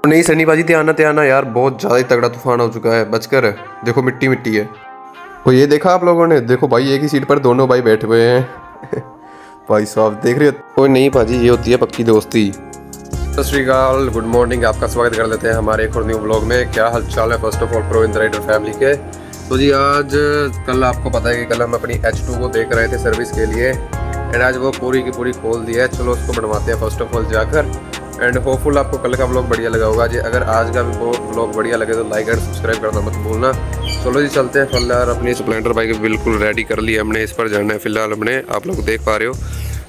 नहीं सनी भाजी, त्याना यार, बहुत ज़्यादा ही तगड़ा तूफान हो चुका है। बचकर देखो, मिट्टी मिट्टी है। वो ये देखा आप लोगों ने? देखो भाई, एक ही सीट पर दोनों भाई बैठे हुए हैं। भाई साहब देख रहे हो? कोई नहीं भाजी, ये होती है पक्की दोस्ती। सत श्री अकाल, गुड मॉर्निंग, आपका स्वागत कर लेते हैं हमारे एक और न्यू ब्लॉग में। क्या हाल चाल है first of all pro in the rider family के। तो जी आज कल आपको पता है कि कल हम अपनी H2 को देख रहे थे सर्विस के लिए, एंड आज वो पूरी की पूरी खोल दी है। चलो उसको बनवाते हैं फर्स्ट ऑफ ऑल जाकर, एंड होपफुल आपको कल का ब्लॉग बढ़िया लगा होगा जी। अगर आज का भी ब्लॉग बढ़िया लगे तो लाइक एंड सब्सक्राइब करना मत भूलना। चलो जी चलते हैं। फिलहाल अपनी स्प्लेंडर बाइक बिल्कुल रेडी कर ली हमने, इस पर जाना है फिलहाल हमने, आप लोग देख पा रहे हो।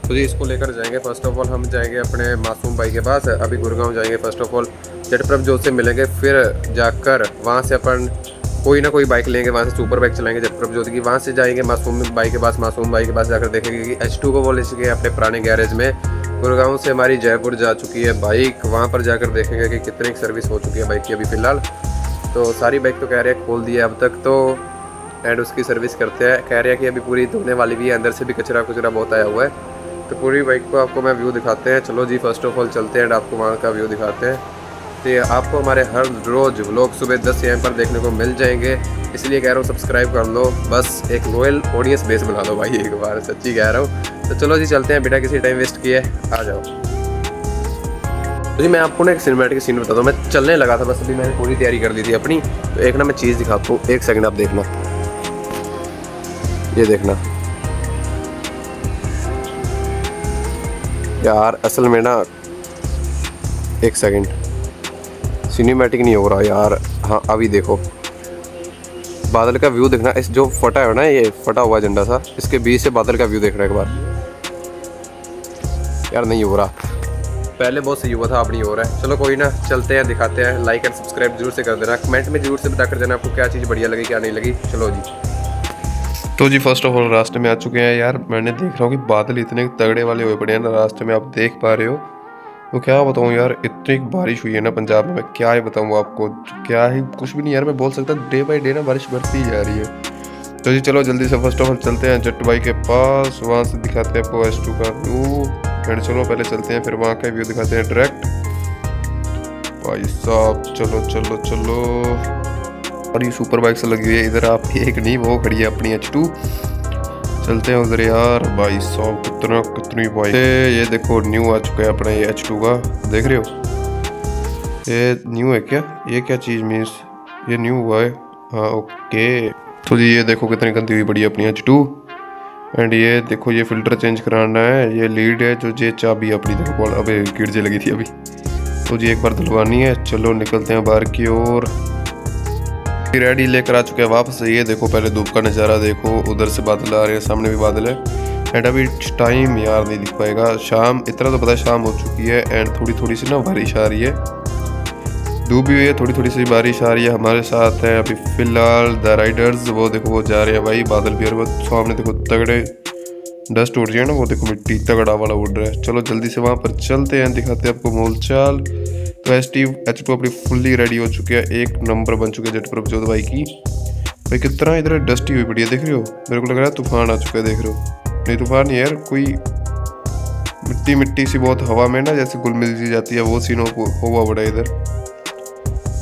तो जी इसको लेकर जाएंगे। फर्स्ट ऑफ ऑल हम जाएंगे अपने मासूम भाई के पास, अभी गुड़गांव जाएंगे। फर्स्ट ऑफ ऑल जटप्रभजोत से मिलेंगे, फिर जाकर वहाँ से अपन कोई ना कोई बाइक लेंगे, वहाँ से सुपर बाइक चलाएंगे जटप्रभजोत की। वहाँ से जाएंगे मासूम भाई के पास, मासूम भाई के पास जाकर देखेंगे कि H2 को वो ले चुके हैं अपने पुराने गैरेज में। गुड़गांव से हमारी जयपुर जा चुकी है बाइक, वहाँ पर जाकर देखेंगे कि कितनी सर्विस हो चुकी है बाइक की अभी फ़िलहाल। तो सारी बाइक तो कह रहे हैं खोल दी है अब तक तो, एंड उसकी सर्विस करते हैं। कह रहे हैं कि अभी पूरी धोने वाली भी है, अंदर से भी कचरा कुचरा बहुत आया हुआ है। तो पूरी बाइक को आपको मैं व्यू दिखाते हैं। चलो जी फर्स्ट ऑफ ऑल चलते हैं एंड आपको वहाँ का व्यू दिखाते हैं। तो आपको हमारे हर रोज़ व्लॉग सुबह 10 AM पर देखने को मिल जाएंगे, इसलिए कह रहा हूँ सब्सक्राइब कर लो। बस एक लॉयल ऑडियंस बेस बना लो भाई एक बार, सच्ची कह रहा हूँ। तो चलो जी चलते हैं, बिना किसी टाइम वेस्ट किए आ जाओ। तो जी मैं आपको ना एक सिनेमैटिक सीन बताता हूँ। मैं चलने लगा था, बस अभी मैंने पूरी तैयारी कर दी थी अपनी। तो एक ना मैं चीज़ दिखाता हूँ, एक सेकंड आप देखना, ये देखना यार। असल में ना एक सेकंड, सिनेमैटिक नहीं हो रहा यार। हाँ अभी देखो, बादल का व्यू देखना। इस जो फटा है ना, ये फटा हुआ झंडा सा, इसके बीच से बादल का व्यू देखना एक बार। यार नहीं हो रहा, पहले बहुत सही हुआ था, अब नहीं हो रहा है। चलो कोई ना, चलते हैं दिखाते हैं। लाइक एंड सब्सक्राइब जरूर से कर देना, कमेंट में जरूर से बता कर देना आपको क्या चीज़ बढ़िया लगी क्या नहीं लगी। चलो जी। तो जी फर्स्ट ऑफ ऑल रास्ते में आ चुके हैं यार। मैंने देख रहा हूँ कि बादल इतने तगड़े वाले हुए पड़े हैं ना रास्ते में, आप देख पा रहे हो। तो क्या बताऊँ यार, इतनी बारिश हुई है ना पंजाब में, मैं क्या ही बताऊँ आपको, क्या ही कुछ भी नहीं यार मैं बोल सकता। डे बाई डे ना बारिश बढ़ती ही जा रही है। तो जी चलो जल्दी से फर्स्ट ऑफ ऑल चलते हैं जट्टू भाई के पास, वहाँ से दिखाते हैं आपको H2 का व्यू। एंड चलो पहले चलते हैं, फिर वहाँ का व्यू दिखाते हैं डायरेक्ट। भाई साहब चलो चलो चलो, और ये सुपर बाइक से लगी हुई है इधर, आप एक नहीं वो खड़ी है अपनी H2। चलते हैं उधर यार। भाई साहब कितनी बाइक, ये देखो न्यू आ चुका है अपना ये H2 का, देख रहे हो? ये न्यू है क्या? ये क्या चीज़ मीन्स ये न्यू हुआ है? हाँ ओके। तो जी ये देखो कितनी गंदी हुई पड़ी है अपनी H2। एंड ये देखो ये फिल्टर चेंज कराना है, ये लीड है जो ये चाबी अपनी देखो, अबे गिरजे लगी थी अभी। तो जी एक बार धुलवानी है। चलो निकलते हैं बाहर की ओर। रेडी लेकर आ चुके हैं वापस। ये देखो पहले धूप का नज़ारा देखो, उधर से बादल आ रहे हैं, सामने भी बादल है। एंड अभी टाइम यार नहीं दिख पाएगा, शाम इतना तो पता है शाम हो चुकी है। एंड थोड़ी थोड़ी सी ना बारिश आ रही है, धूप भी हुई है, थोड़ी थोड़ी सी बारिश आ रही है। हमारे साथ है अभी फिलहाल द राइडर्स, वो देखो वो जा रहे हैं भाई। बादल भी, और वो सामने देखो तगड़े डस्ट उड़ रही है ना, वो देखो मिट्टी तगड़ा वाला उड़ रहा है। चलो जल्दी से वहाँ पर चलते हैं, दिखाते हैं आपको मोल चाल। तो H2 अपनी फुल्ली रेडी हो चुके हैं, एक नंबर बन चुके हैं जटप्रभजोत भाई की। भाई कितना इधर डस्टी हुई पड़ी है, देख रहे हो? मेरे को लग रहा है तूफान आ चुका है, देख रहे हो? नहीं तूफान नहीं यार, कोई मिट्टी मिट्टी सी बहुत हवा में ना जैसे घुल मिल सी जाती है, वो सीन हुआ पड़ा है इधर।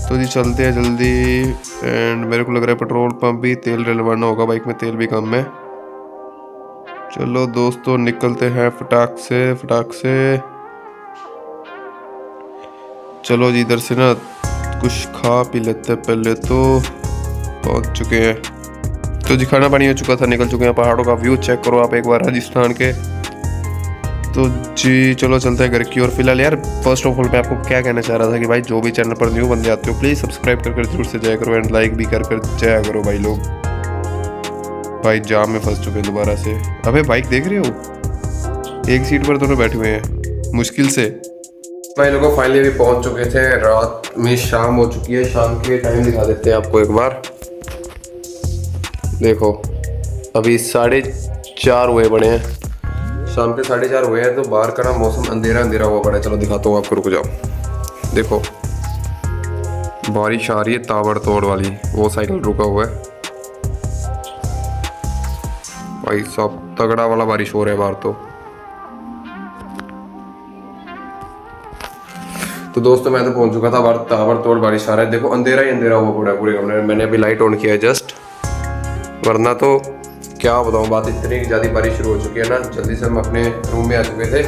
तो जी चलते हैं जल्दी। एंड मेरे को लग रहा है पेट्रोल पंप भी तेल डलवाना होगा, बाइक में तेल भी कम है। चलो दोस्तों निकलते हैं फटाक से। चलो जी इधर से ना कुछ खा पी लेते हैं पहले, तो पहुंच चुके हैं। तो जी खाना पानी हो चुका था, निकल चुके हैं। पहाड़ों का व्यू चेक करो आप एक बार राजस्थान के। तो जी चलो चलते हैं घर की ओर। फिलहाल यार फर्स्ट ऑफ ऑल मैं आपको क्या कहना चाह रहा था कि भाई जो भी चैनल पर न्यू बंदे आते हो प्लीज़ सब्सक्राइब कर जरूर से जाया करो, एंड लाइक भी कर जाया करो भाई लोग। भाई जाम में फंस चुके हैं दोबारा से। अबे बाइक देख रहे हो, एक सीट पर दोनों बैठे हुए हैं मुश्किल से। भाई लोगों फाइनली अभी पहुंच चुके थे, रात में शाम हो चुकी है। शाम के टाइम दिखा देते हैं आपको एक बार, देखो अभी 4:30 हुए पड़े हैं, शाम के 4:30 हुए हैं। तो बाहर का ना मौसम अंधेरा अंधेरा हुआ पड़ा है। चलो दिखाता हूँ आपको, रुक जाओ। देखो बारिश आ रही है ताबड़तोड़ वाली, वो साइकिल रुका हुआ है। भाई साहब तगड़ा वाला बारिश हो रहा है बाहर। तो दोस्तों मैं तो पहुंच चुका था, ताबड़तोड़ बारिश आ रहा है। देखो अंधेरा ही अंधेरा हुआ पड़ा है पूरे कमरे में। मैंने अभी लाइट ऑन किया है जस्ट, वरना तो क्या बताऊँ बात, इतनी ज़्यादा बारिश शुरू हो चुकी है ना। जल्दी से हम अपने रूम में आ चुके थे,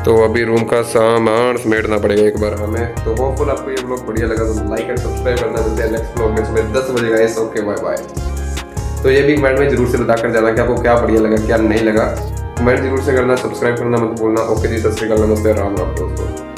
तो अभी रूम का सामान समेटना पड़ेगा एक बार हमें। तो होपफुल आपको ये व्लॉग बढ़िया लगा तो लाइक एंड सब्सक्राइब करना। मिलते हैं नेक्स्ट व्लॉग में सुबह 10 बजे गाइस। Okay bye bye. तो ये भी कमेंट में जरूर से बता कर जाना कि आपको क्या बढ़िया लगा क्या नहीं लगा। कमेंट जरूर से करना, सब्सक्राइब करना मत भूलना। ओके जी, सत श्री अकाल, नमस्ते, राम राम दोस्तों।